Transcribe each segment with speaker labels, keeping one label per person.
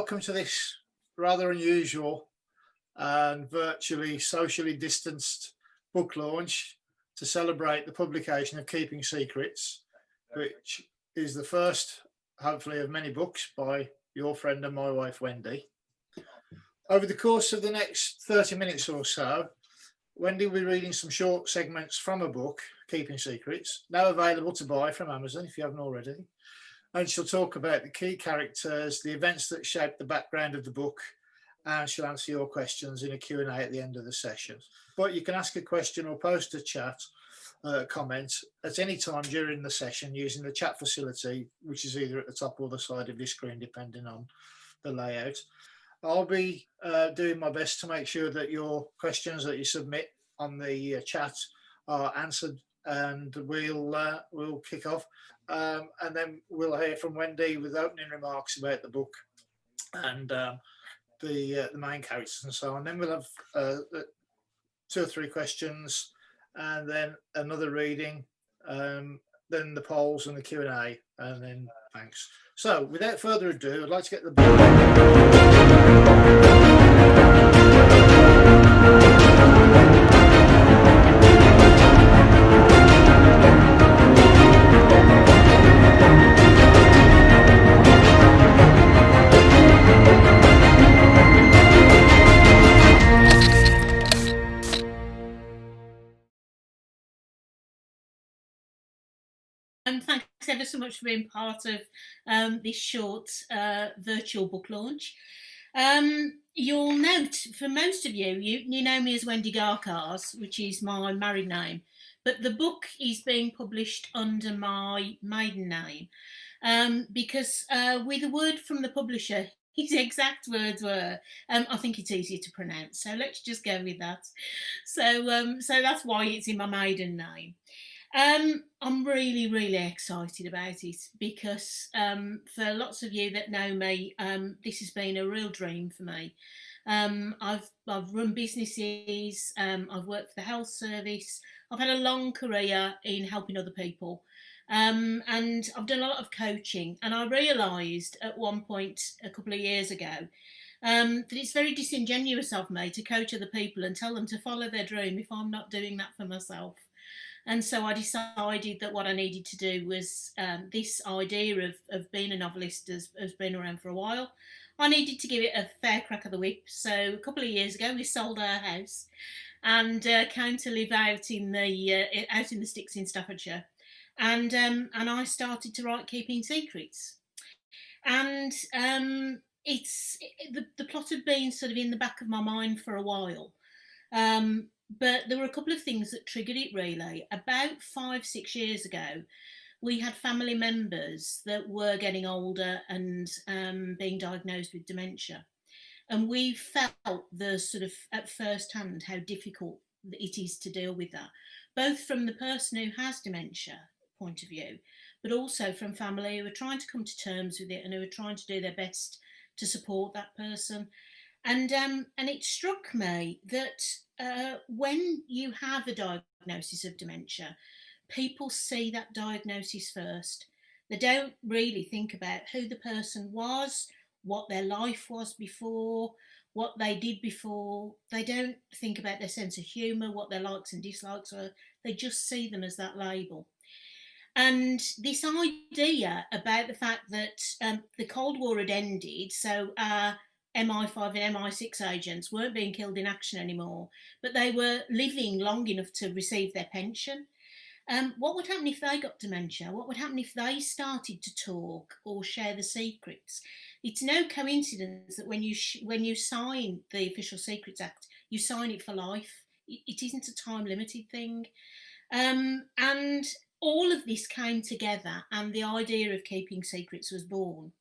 Speaker 1: welcome to this rather unusual and virtually socially distanced book launch to celebrate the publication of Keeping Secrets, which is the first, hopefully, of many books by your friend and my wife, Wendy. Over the course of the next 30 minutes or so, Wendy will be reading some short segments from a book, Keeping Secrets, now available to buy from Amazon if you haven't already. And she'll talk about the key characters, the events that shaped the background of the book, and she'll answer your questions in a Q&A at the end of the session. But you can ask a question or post a chat comment at any time during the session using the chat facility, which is either at the top or the side of your screen, depending on the layout. I'll be doing my best to make sure that your questions that you submit on the chat are answered, and we'll kick off. And then we'll hear from Wendy with opening remarks about the book and the main characters and so on. Then we'll have 2 or 3 questions, and then another reading, then the polls and the Q&A, and then thanks. So without further ado, I'd like to get the book.
Speaker 2: Thanks ever so much for being part of this short virtual book launch. You'll note, for most of you, you know me as Wendy Garcars, which is my married name, but the book is being published under my maiden name because with a word from the publisher, his exact words were, I think it's easier to pronounce, so let's just go with that. So that's why it's in my maiden name. I'm really, really excited about it because for lots of you that know me, this has been a real dream for me. I've run businesses, I've worked for the health service, I've had a long career in helping other people, and I've done a lot of coaching, and I realised at one point a couple of years ago that it's very disingenuous of me to coach other people and tell them to follow their dream if I'm not doing that for myself. And so I decided that what I needed to do was this idea of being a novelist has been around for a while. I needed to give it a fair crack of the whip. So a couple of years ago, we sold our house and came to live out in the sticks in Staffordshire. And I started to write Keeping Secrets. And the plot had been sort of in the back of my mind for a while. But there were a couple of things that triggered it really. About 5-6 years ago, we had family members that were getting older and being diagnosed with dementia. And we felt the sort of at first hand how difficult it is to deal with that, both from the person who has dementia point of view, but also from family who are trying to come to terms with it and who are trying to do their best to support that person. And it struck me that when you have a diagnosis of dementia, people see that diagnosis first. They don't really think about who the person was, what their life was before, what they did before. They don't think about their sense of humour, what their likes and dislikes are. They just see them as that label. And this idea about the fact that the Cold War had ended, so MI5 and MI6 agents weren't being killed in action anymore, but they were living long enough to receive their pension. What would happen if they got dementia? What would happen if they started to talk or share the secrets? It's no coincidence that when you sign the Official Secrets Act, you sign it for life. It isn't a time-limited thing. And all of this came together and the idea of Keeping Secrets was born.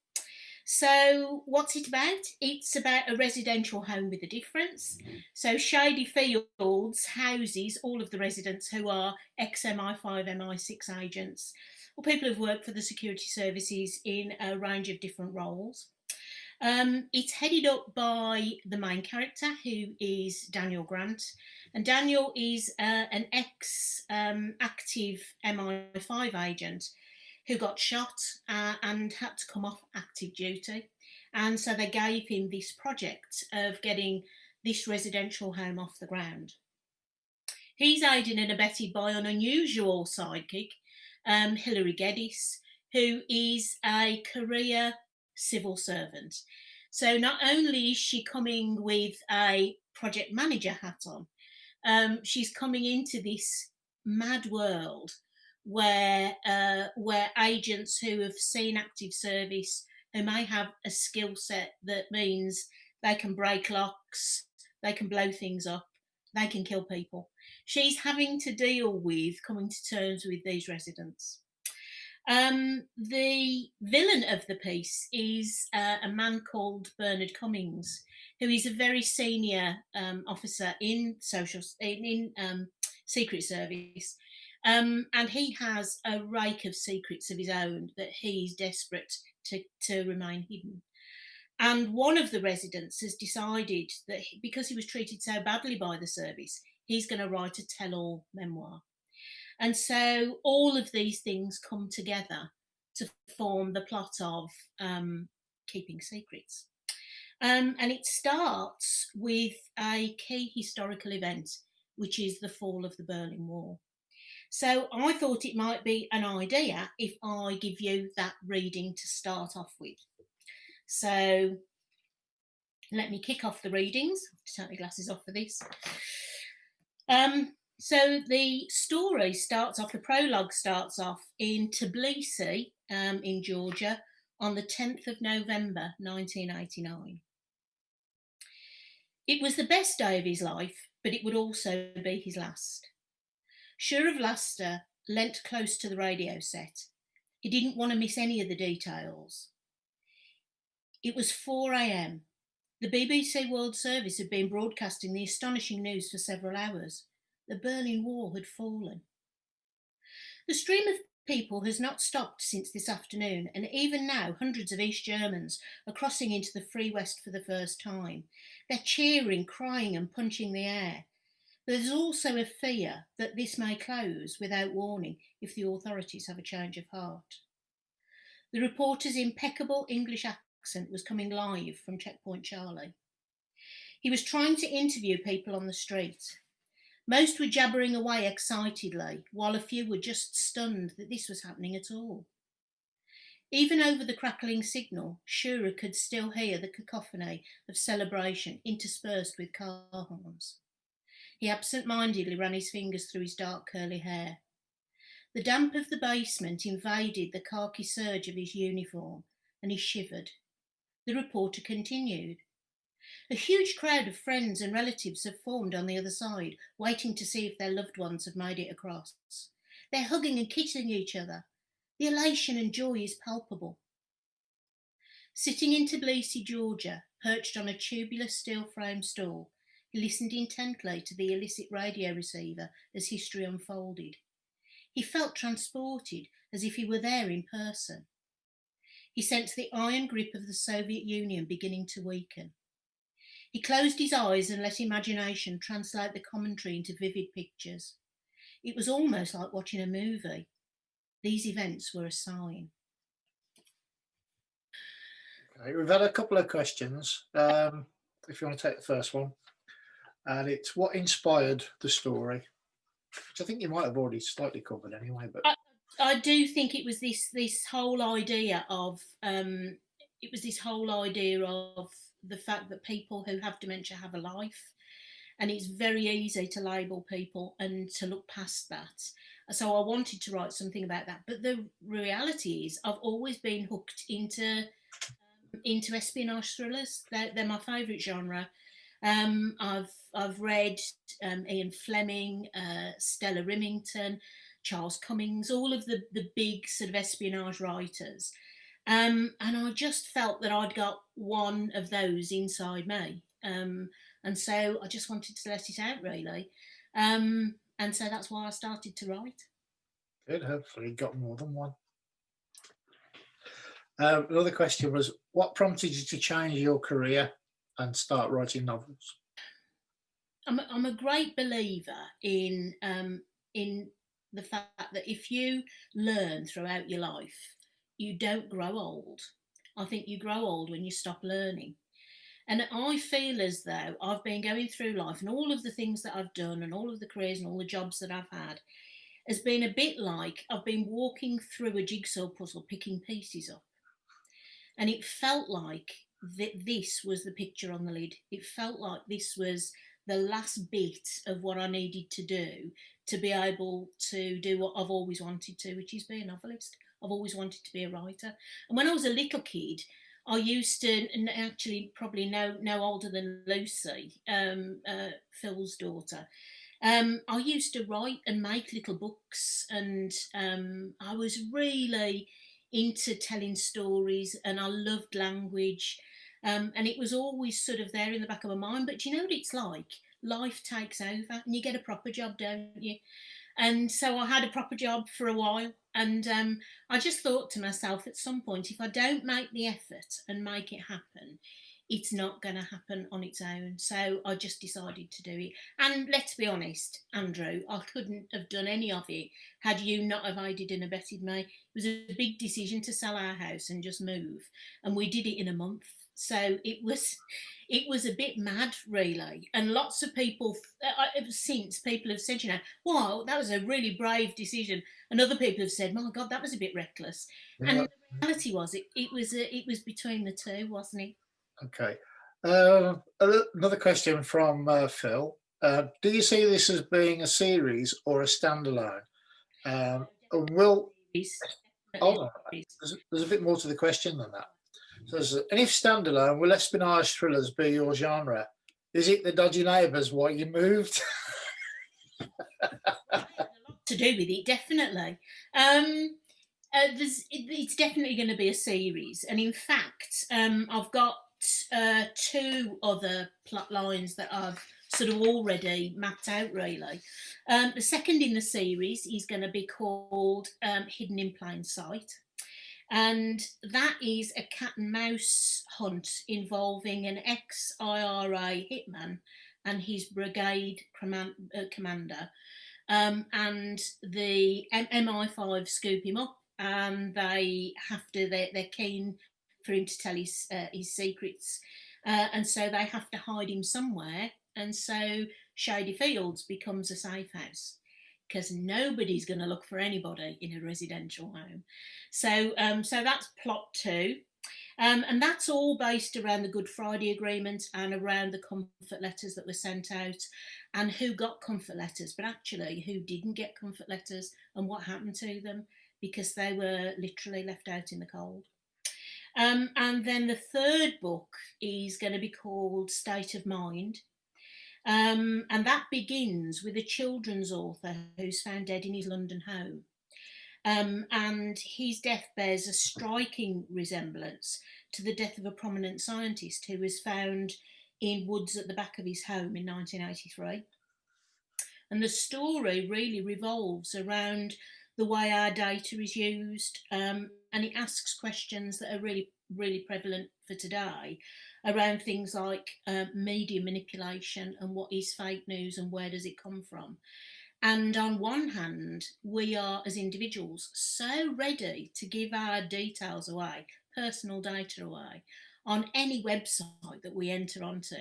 Speaker 2: So what's it about? It's about a residential home with a difference. So Shady Fields houses all of the residents who are ex-MI5, MI6 agents, or people who've worked for the security services in a range of different roles. It's headed up by the main character, who is Daniel Grant. And Daniel is an ex-active MI5 agent who got shot and had to come off active duty. And so they gave him this project of getting this residential home off the ground. He's aided and abetted by an unusual sidekick, Hilary Geddes, who is a career civil servant. So not only is she coming with a project manager hat on, she's coming into this mad world where agents who have seen active service, who may have a skill set that means they can break locks, they can blow things up, they can kill people. She's having to deal with coming to terms with these residents. The villain of the piece is a man called Bernard Cummings, who is a very senior officer in Secret Service, and he has a rake of secrets of his own that he's desperate to remain hidden. And one of the residents has decided that because he was treated so badly by the service, he's going to write a tell-all memoir. And so all of these things come together to form the plot of Keeping Secrets. And it starts with a key historical event, which is the fall of the Berlin Wall. So I thought it might be an idea if I give you that reading to start off with. So let me kick off the readings. I have to take my glasses off for this. So the story starts off, the prologue starts off in Tbilisi in Georgia on the 10th of November 1989. It was the best day of his life, but it would also be his last. Sure of Laster leant close to the radio set. He didn't want to miss any of the details. It was 4 a.m. The BBC World Service had been broadcasting the astonishing news for several hours. The Berlin Wall had fallen. The stream of people has not stopped since this afternoon, and even now hundreds of East Germans are crossing into the Free West for the first time. They're cheering, crying and punching the air. There's also a fear that this may close without warning if the authorities have a change of heart. The reporter's impeccable English accent was coming live from Checkpoint Charlie. He was trying to interview people on the street. Most were jabbering away excitedly, while a few were just stunned that this was happening at all. Even over the crackling signal, Shura could still hear the cacophony of celebration interspersed with car horns. He absent-mindedly ran his fingers through his dark curly hair. The damp of the basement invaded the khaki serge of his uniform, and he shivered. The reporter continued. A huge crowd of friends and relatives have formed on the other side, waiting to see if their loved ones have made it across. They're hugging and kissing each other. The elation and joy is palpable. Sitting in Tbilisi, Georgia, perched on a tubular steel frame stool, he listened intently to the illicit radio receiver as history unfolded. He felt transported, as if he were there in person. He sensed the iron grip of the Soviet Union beginning to weaken. He closed his eyes and let imagination translate the commentary into vivid pictures. It was almost like watching a movie. These events were a sign.
Speaker 1: Okay, we've had a couple of questions. If you want to take the first one. And it's what inspired the story, which I think you might have already slightly covered anyway. But
Speaker 2: I do think it was this whole idea of the fact that people who have dementia have a life, and it's very easy to label people and to look past that. So I wanted to write something about that. But the reality is I've always been hooked into espionage thrillers. They're my favourite genre. I've read Ian Fleming, Stella Rimington, Charles Cummings, all of the big sort of espionage writers. And I just felt that I'd got one of those inside me. And so I just wanted to let it out, really. And so that's why I started to write.
Speaker 1: Good, hopefully you got more than one. Another question was, what prompted you to change your career and start writing novels?
Speaker 2: I'm a great believer in the fact that if you learn throughout your life, you don't grow old. I think you grow old when you stop learning. And I feel as though I've been going through life and all of the things that I've done and all of the careers and all the jobs that I've had has been a bit like I've been walking through a jigsaw puzzle, picking pieces up. And it felt like this was the picture on the lid. It felt like this was the last bit of what I needed to do to be able to do what I've always wanted to, which is be a novelist. I've always wanted to be a writer. And when I was a little kid, I used to, and actually probably no older than Lucy, Phil's daughter. I used to write and make little books, and I was really into telling stories, and I loved language, and it was always sort of there in the back of my mind. But you know what it's like? Life takes over, and you get a proper job, don't you? And so I had a proper job for a while, and I just thought to myself at some point, if I don't make the effort and make it happen, it's not going to happen on its own. So I just decided to do it. And let's be honest, Andrew, I couldn't have done any of it had you not have aided and abetted me. It was a big decision to sell our house and just move, and we did it in a month. So it was a bit mad, really. And lots of people, since people have said, wow, that was a really brave decision. And other people have said, my God, that was a bit reckless.
Speaker 1: Yeah.
Speaker 2: And the reality was, it was between the two, wasn't it?
Speaker 1: Okay. Another question from Phil. Do you see this as being a series or a standalone? And will hold on, there's a bit more to the question than that. So, and if standalone, will espionage thrillers be your genre? Is it The Dodgy Neighbours why you moved?
Speaker 2: To do with it, definitely. It's definitely going to be a series, and in fact, I've got two other plot lines that I've sort of already mapped out. Really, the second in the series is going to be called Hidden in Plain Sight, and that is a cat and mouse hunt involving an ex-IRA hitman and his brigade commander. And the MI5 scoop him up, and they have to. They're keen for him to tell his secrets, and so they have to hide him somewhere. And so Shady Fields becomes a safe house because nobody's going to look for anybody in a residential home. So that's plot two. And that's all based around the Good Friday Agreement and around the comfort letters that were sent out, and who got comfort letters, but actually who didn't get comfort letters and what happened to them, because they were literally left out in the cold. And then the third book is going to be called State of Mind. And that begins with a children's author who's found dead in his London home. And his death bears a striking resemblance to the death of a prominent scientist who was found in woods at the back of his home in 1983. And the story really revolves around the way our data is used, and it asks questions that are really, really prevalent for today around things like media manipulation and what is fake news and where does it come from. And on one hand, we are, as individuals, so ready to give our details away, personal data away, on any website that we enter onto,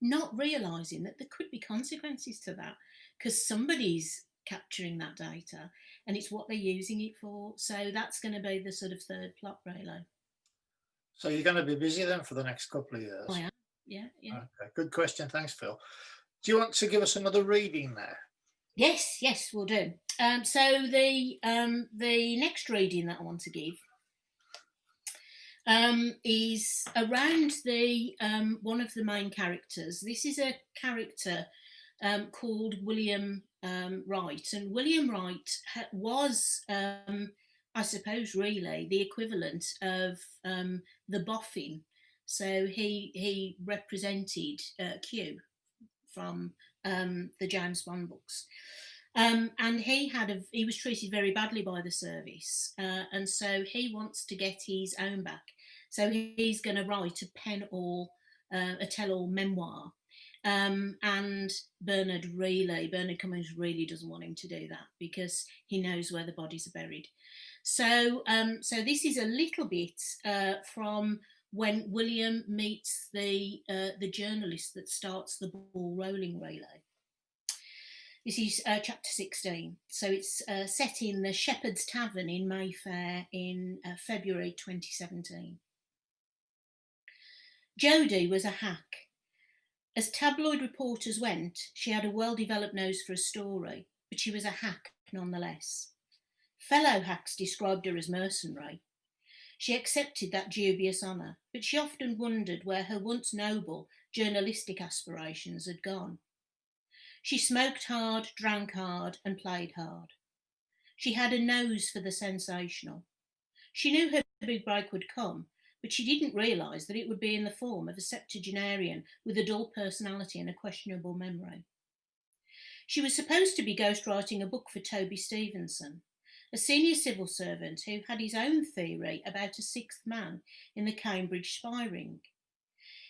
Speaker 2: not realising that there could be consequences to that because somebody's capturing that data and it's what they're using it for. So that's going to be the sort of third plot, really.
Speaker 1: So you're going to be busy then for the next couple of years?
Speaker 2: I am, yeah.
Speaker 1: Okay, good question. Thanks, Phil. Do you want to give us another reading there?
Speaker 2: Yes, we'll do. So the next reading that I want to give is around the one of the main characters. This is a character called William Wright, and William Wright was, I suppose, really the equivalent of the boffin. So he represented Q from the James Bond books. And he was treated very badly by the service, and so he wants to get his own back. So he's going to write a tell-all memoir, And Bernard Cummings really doesn't want him to do that because he knows where the bodies are buried. So this is a little bit from when William meets the journalist that starts the ball rolling, Rayleigh. This is chapter 16. So it's set in the Shepherd's Tavern in Mayfair in February 2017. Jodie was a hack. As tabloid reporters went, she had a well-developed nose for a story, but she was a hack nonetheless. Fellow hacks described her as mercenary. She accepted that dubious honour, but she often wondered where her once noble journalistic aspirations had gone. She smoked hard, drank hard, and played hard. She had a nose for the sensational. She knew her big break would come, but she didn't realise that it would be in the form of a septuagenarian with a dull personality and a questionable memory. She was supposed to be ghostwriting a book for Toby Stevenson, a senior civil servant who had his own theory about a sixth man in the Cambridge spy ring.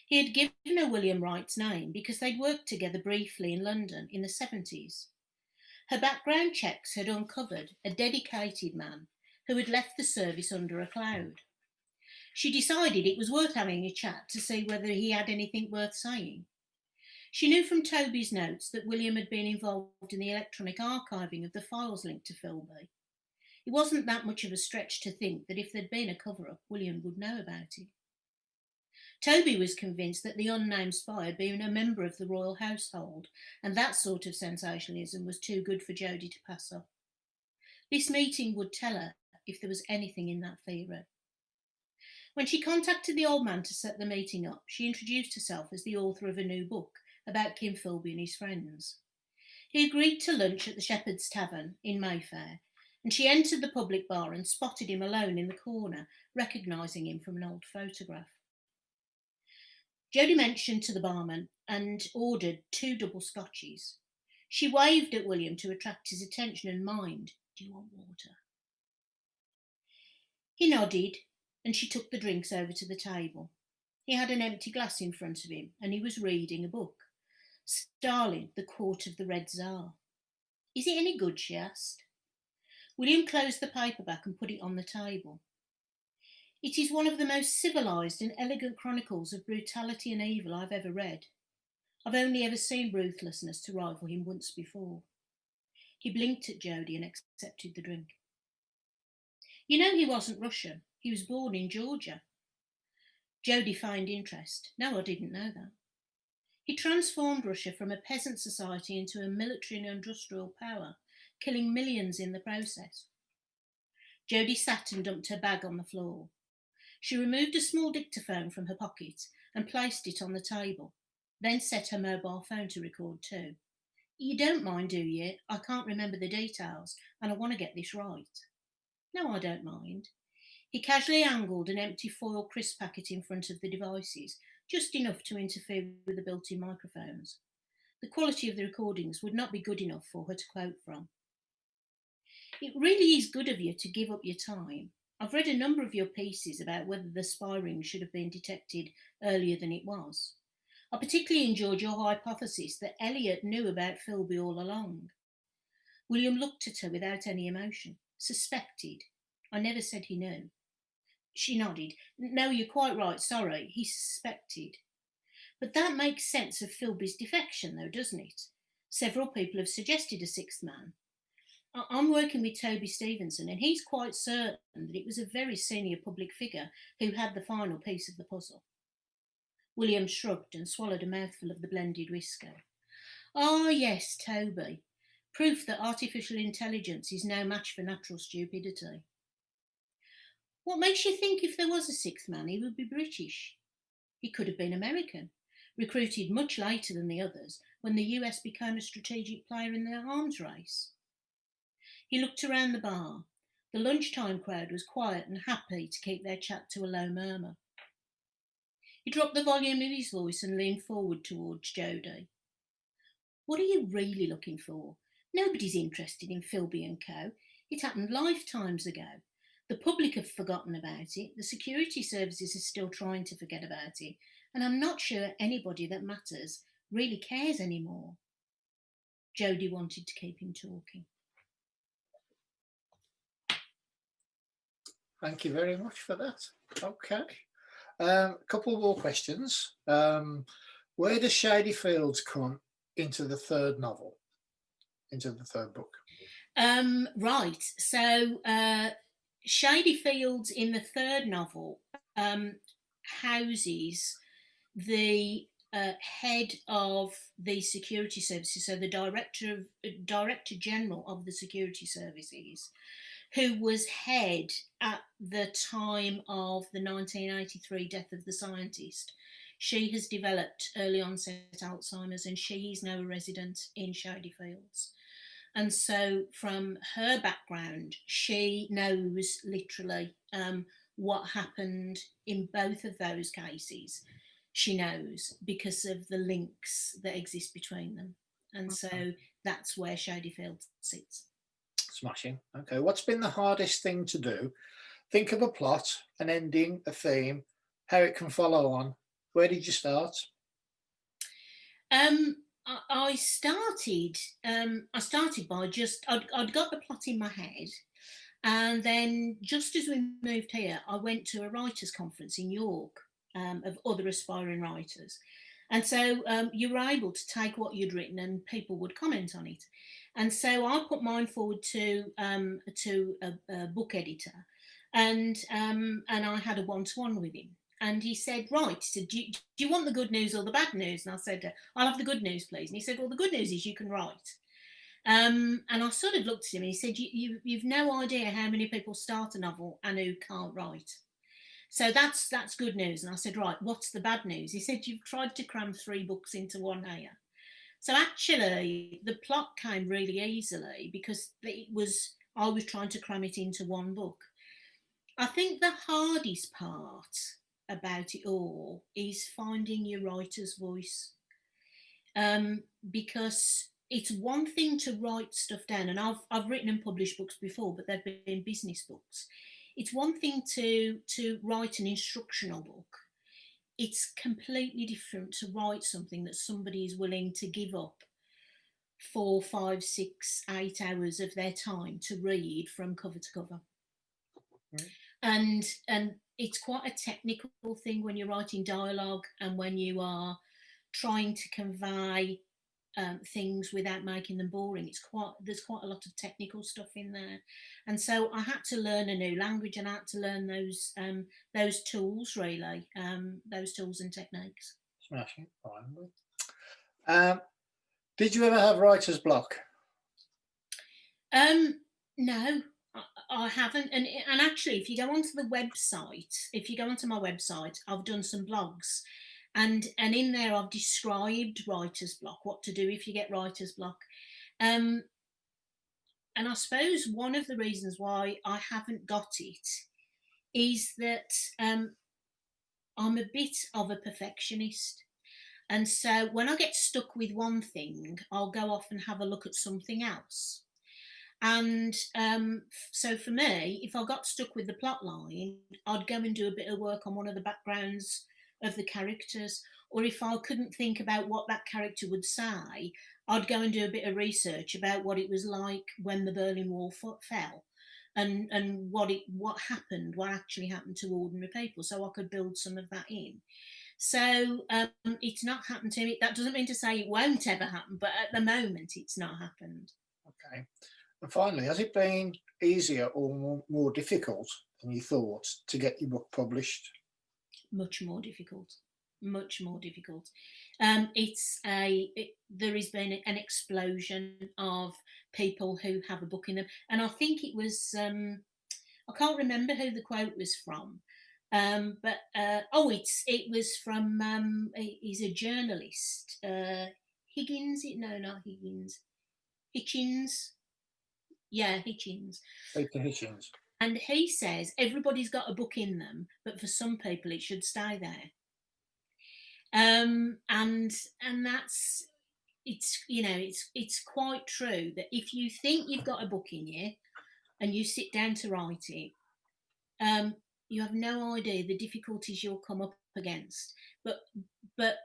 Speaker 2: He had given her William Wright's name because they'd worked together briefly in London in the 70s. Her background checks had uncovered a dedicated man who had left the service under a cloud. She decided it was worth having a chat to see whether he had anything worth saying. She knew from Toby's notes that William had been involved in the electronic archiving of the files linked to Philby. It wasn't that much of a stretch to think that if there'd been a cover-up, William would know about it. Toby was convinced that the unnamed spy had been a member of the royal household, and that sort of sensationalism was too good for Jodie to pass up. This meeting would tell her if there was anything in that theory. When she contacted the old man to set the meeting up, she introduced herself as the author of a new book about Kim Philby and his friends. He agreed to lunch at the Shepherd's Tavern in Mayfair, and she entered the public bar and spotted him alone in the corner, recognising him from an old photograph. Jodie mentioned to the barman and ordered 2 double scotches. She waved at William to attract his attention and mind. "Do you want water?" He nodded, and she took the drinks over to the table. He had an empty glass in front of him, and he was reading a book. Stalin, The Court of the Red Tsar. "Is it any good?" she asked. William closed the paperback and put it on the table. "It is one of the most civilised and elegant chronicles of brutality and evil I've ever read. I've only ever seen ruthlessness to rival him once before." He blinked at Jodie and accepted the drink. "You know he wasn't Russian. He was born in Georgia." Jodie feigned interest. "No, I didn't know that." He transformed Russia from a peasant society into a military and industrial power, killing millions in the process. Jodie sat and dumped her bag on the floor. She removed a small dictaphone from her pocket and placed it on the table, then set her mobile phone to record too. "You don't mind, do you? I can't remember the details, and I want to get this right." "No, I don't mind." He casually angled an empty foil crisp packet in front of the devices, just enough to interfere with the built-in microphones. The quality of the recordings would not be good enough for her to quote from. "It really is good of you to give up your time. I've read a number of your pieces about whether the spy ring should have been detected earlier than it was. I particularly enjoyed your hypothesis that Elliot knew about Philby all along." William looked at her without any emotion. "Suspected. I never said he knew." She nodded. "No, you're quite right, sorry. He suspected. But that makes sense of Philby's defection, though, doesn't it? Several people have suggested a sixth man. I'm working with Toby Stevenson, and he's quite certain that it was a very senior public figure who had the final piece of the puzzle." William shrugged and swallowed a mouthful of the blended whisker. "Ah, yes, Toby. Proof that artificial intelligence is no match for natural stupidity." "What makes you think if there was a sixth man, he would be British?" "He could have been American, recruited much later than the others, when the US became a strategic player in the arms race." He looked around the bar. The lunchtime crowd was quiet and happy to keep their chat to a low murmur. He dropped the volume of his voice and leaned forward towards Jodie. "What are you really looking for? Nobody's interested in Philby and Co. It happened lifetimes ago. The public have forgotten about it, the security services are still trying to forget about it, and I'm not sure anybody that matters really cares anymore. Jodie wanted to keep him talking.
Speaker 1: Thank you very much for that. Okay. A couple more questions. Where does Shady Fields come into the third novel, into the third book?
Speaker 2: Right. So Shady Fields in the third novel houses the head of the security services, so the director general of the security services, who was head at the time of the 1983 death of the scientist. She has developed early onset Alzheimer's, and she is now a resident in Shady Fields. And so, from her background, she knows literally what happened in both of those cases. She knows because of the links that exist between them. And so that's where Shady Fields sits.
Speaker 1: Smashing. Okay. What's been the hardest thing to do? Think of a plot, an ending, a theme, how it can follow on. Where did you start?
Speaker 2: I started by I'd got the plot in my head, and then just as we moved here, I went to a writers' conference in York of other aspiring writers, and so you were able to take what you'd written and people would comment on it, and so I put mine forward to a book editor, and I had a one-to-one with him. And he said, right, he said, do you want the good news or the bad news? And I said, I'll have the good news, please. And he said, well, the good news is you can write. And I sort of looked at him and he said, you've no idea how many people start a novel and who can't write. So that's good news. And I said, right, what's the bad news? He said, you've tried to cram 3 books into one here. So actually, the plot came really easily because I was trying to cram it into one book. I think the hardest part about it all is finding your writer's voice, because it's one thing to write stuff down, and I've written and published books before, but they've been business books. It's one thing to write an instructional book. It's completely different to write something that somebody is willing to give up 4, 5, 6, 8 hours of their time to read from cover to cover. And it's quite a technical thing when you're writing dialogue and when you are trying to convey things without making them boring. There's quite a lot of technical stuff in there, and so I had to learn a new language and I had to learn those tools really, those tools and techniques.
Speaker 1: Smashing. Did you ever have writer's block?
Speaker 2: No, I haven't. And actually, if you go onto my website, I've done some blogs, and in there I've described writer's block, what to do if you get writer's block. And I suppose one of the reasons why I haven't got it is that I'm a bit of a perfectionist. And so when I get stuck with one thing, I'll go off and have a look at something else. And so for me, if I got stuck with the plot line, I'd go and do a bit of work on one of the backgrounds of the characters. Or if I couldn't think about what that character would say, I'd go and do a bit of research about what it was like when the Berlin Wall fell, and what actually happened to ordinary people, so I could build some of that in. So it's not happened to me. That doesn't mean to say it won't ever happen, but at the moment it's not happened.
Speaker 1: Okay. And finally, has it been easier or more difficult than you thought to get your book published?
Speaker 2: Much more difficult. Much more difficult. There has been an explosion of people who have a book in them, and I think it was I can't remember who the quote was from, but it was from he's a journalist, Higgins. No, not Higgins. Hitchens. Yeah, Hitchens.
Speaker 1: Peter Hitchens.
Speaker 2: And he says everybody's got a book in them, but for some people it should stay there. And that's it's quite true that if you think you've got a book in you and you sit down to write it, you have no idea the difficulties you'll come up against. But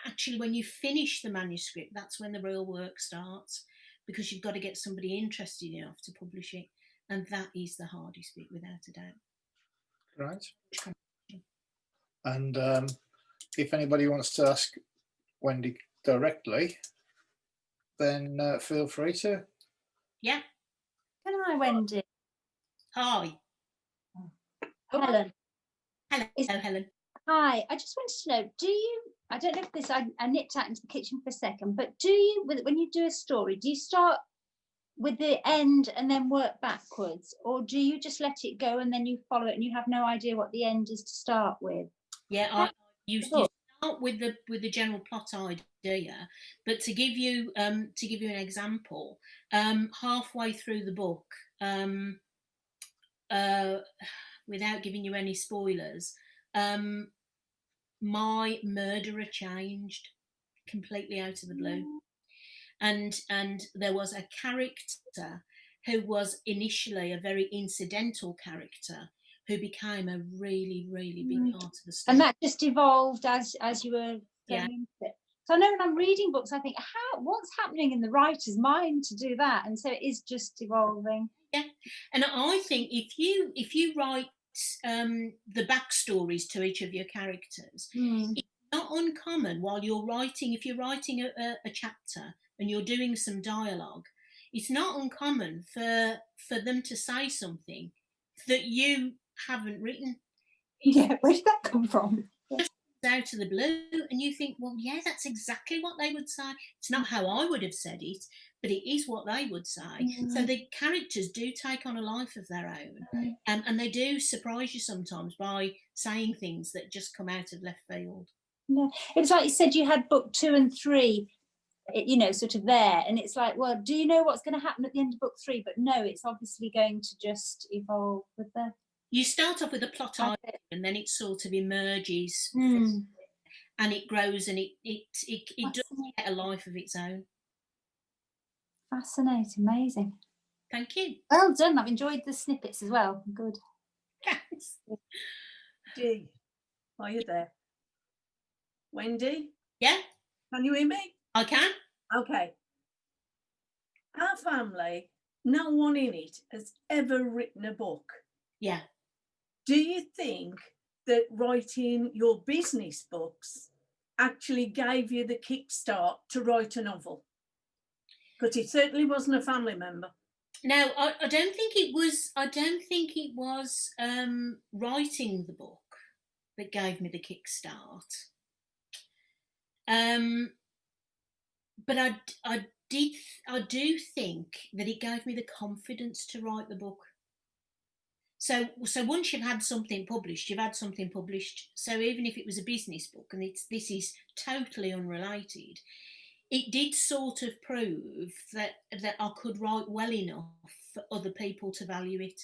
Speaker 2: actually, when you finish the manuscript, that's when the real work starts, because you've got to get somebody interested enough to publish it. And that is the hardest bit, without a doubt.
Speaker 1: Right. And if anybody wants to ask Wendy directly, then feel free to.
Speaker 2: Yeah.
Speaker 3: Can I, Wendy?
Speaker 2: Hi.
Speaker 3: Helen.
Speaker 2: Hello, Helen.
Speaker 3: Hi. I just wanted to know, do you, I don't know if this, I nipped out into the kitchen for a second, but do you, when you do a story, do you start with the end and then work backwards, or do you just let it go and then you follow it and you have no idea what the end is to start with?
Speaker 2: Yeah, you start with the general plot idea, but to give you an example, halfway through the book, without giving you any spoilers, my murderer changed completely out of the blue, and there was a character who was initially a very incidental character who became a really, really big part of the story.
Speaker 3: And that just evolved as you were going into it. So I know when I'm reading books, I think, what's happening in the writer's mind to do that? And so it is just evolving.
Speaker 2: Yeah, and I think if you write the backstories to each of your characters, it's not uncommon while you're writing. If you're writing a chapter and you're doing some dialogue, it's not uncommon for them to say something that you haven't written.
Speaker 3: Yeah, where did that come from?
Speaker 2: Just out of the blue, and you think, well, yeah, that's exactly what they would say. It's not how I would have said it, but it is what they would say. So the characters do take on a life of their own, and they do surprise you sometimes by saying things that just come out of left field.
Speaker 3: Yeah, it's like you said, you had book 2 and 3, sort of there, and it's like, well, do you know what's going to happen at the end of book 3? But no, it's obviously going to just evolve with the.
Speaker 2: You start off with a plot idea, and then it sort of emerges, and it grows, and it does get a life of its own.
Speaker 3: Fascinating, amazing.
Speaker 2: Thank you.
Speaker 3: Well done. I've enjoyed the snippets as well. Good.
Speaker 2: Thanks.
Speaker 4: Wendy, are you there? Wendy?
Speaker 2: Yeah.
Speaker 4: Can you hear me?
Speaker 2: I can.
Speaker 4: Okay. Our family, no one in it has ever written a book.
Speaker 2: Yeah.
Speaker 4: Do you think that writing your business books actually gave you the kickstart to write a novel? Because it certainly wasn't a family member.
Speaker 2: No, I don't think it was. I don't think it was writing the book that gave me the kickstart. But I do think that it gave me the confidence to write the book. So once you've had something published, you've had something published. So even if it was a business book, and this is totally unrelated, it did sort of prove that I could write well enough for other people to value it.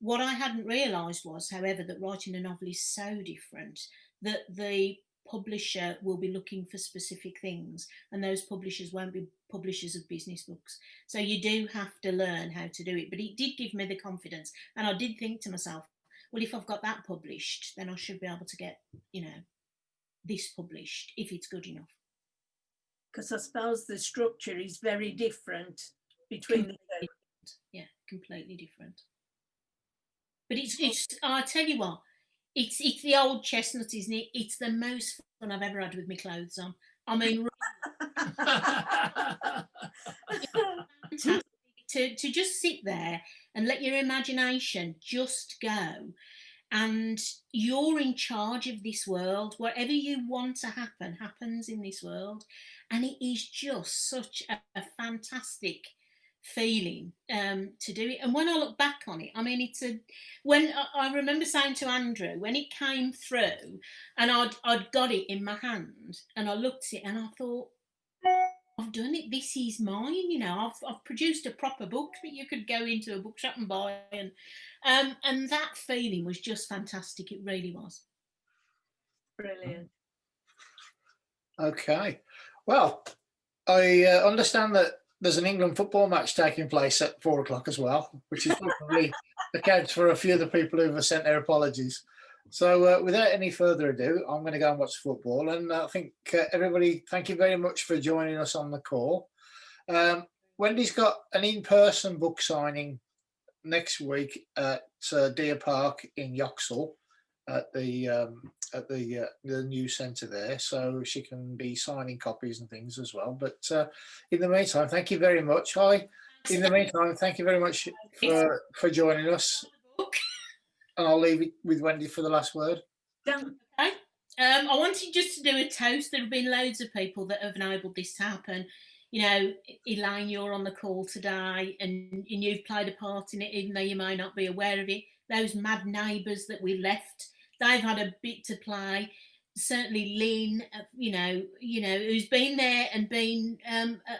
Speaker 2: What I hadn't realised was, however, that writing a novel is so different, that the publisher will be looking for specific things, and those publishers won't be publishers of business books. So you do have to learn how to do it. But it did give me the confidence, and I did think to myself, well, if I've got that published, then I should be able to get, this published if it's good enough.
Speaker 4: Because I suppose the structure is very different between the two.
Speaker 2: Yeah, completely different. But it's I tell you what, it's the old chestnut, isn't it? It's the most fun I've ever had with my clothes on. I mean, fantastic to just sit there and let your imagination just go, and you're in charge of this world. Whatever you want to happen happens in this world, and it is just such a fantastic feeling to do it. And when I look back on it, I mean, when I remember saying to Andrew, when it came through and I'd got it in my hand and I looked at it and I thought, I've done it, this is mine, I've produced a proper book that you could go into a bookshop and buy, and that feeling was just fantastic. It really was.
Speaker 4: Brilliant.
Speaker 1: Okay. Well, I understand that there's an England football match taking place at 4 o'clock as well, which is probably accounts for a few of the people who've sent their apologies. So without any further ado, I'm going to go and watch football. And I think everybody, thank you very much for joining us on the call. Wendy's got an in-person book signing next week at Deer Park in Yoxall at the new centre there, so she can be signing copies and things as well. But in the meantime, thank you very much. In the meantime, thank you very much for joining us. And I'll leave it with Wendy for the last word.
Speaker 2: Okay. I wanted just to do a toast. There have been loads of people that have enabled this to happen. You know, Elaine, you're on the call today and you've played a part in it, even though you may not be aware of it. Those mad neighbours that we left, they've had a bit to play. Certainly Lynn, you know, who's been there and been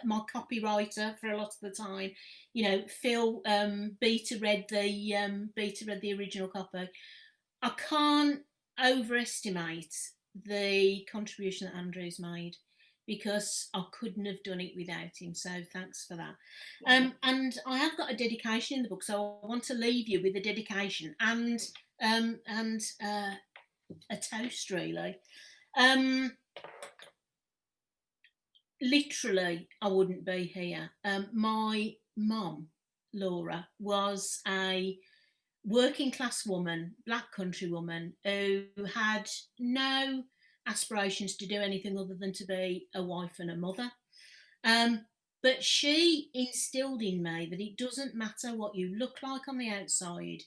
Speaker 2: my copywriter for a lot of the time. You know, Phil beta read the original copy. I can't overestimate the contribution that Andrew's made, because I couldn't have done it without him. So thanks for that. And I have got a dedication in the book, so I want to leave you with a dedication and a toast, really. Literally, I wouldn't be here. My mum, Laura, was a working class woman, black country woman, who had no aspirations to do anything other than to be a wife and a mother. But she instilled in me that it doesn't matter what you look like on the outside.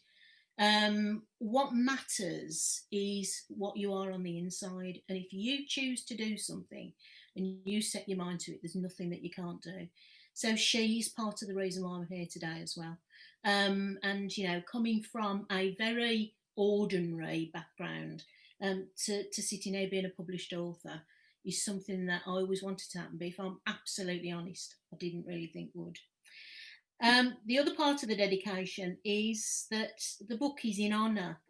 Speaker 2: What matters is what you are on the inside. And if you choose to do something and you set your mind to it, there's nothing that you can't do. So she's part of the reason why I'm here today as well. And, you know, coming from a very ordinary background, to sitting here being a published author is something that I always wanted to happen. But if I'm absolutely honest, I didn't really think would. The other part of the dedication is that the book is in honour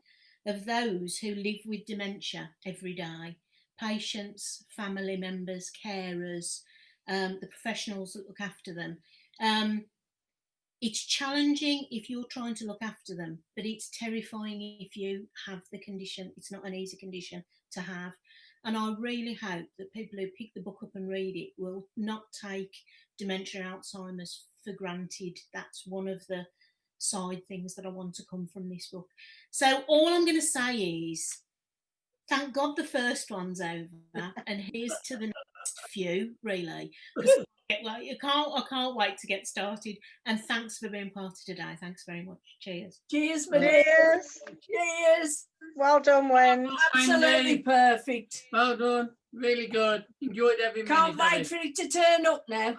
Speaker 2: of those who live with dementia every day: patients, family members, carers, the professionals that look after them. It's challenging if you're trying to look after them, but it's terrifying if you have the condition. It's not an easy condition to have. And I really hope that people who pick the book up and read it will not take dementia, Alzheimer's for granted. That's one of the side things that I want to come from this book. So all I'm going to say is, thank God the first one's over, and here's to the next few, really. I can't wait to get started. And thanks for being part of today. Thanks very much. Cheers.
Speaker 4: Cheers,
Speaker 5: Cheers.
Speaker 4: Cheers.
Speaker 5: Well done, Wen.
Speaker 4: Absolutely perfect.
Speaker 6: Well done. Really good. Enjoyed every minute.
Speaker 4: Can't wait for it to turn up now.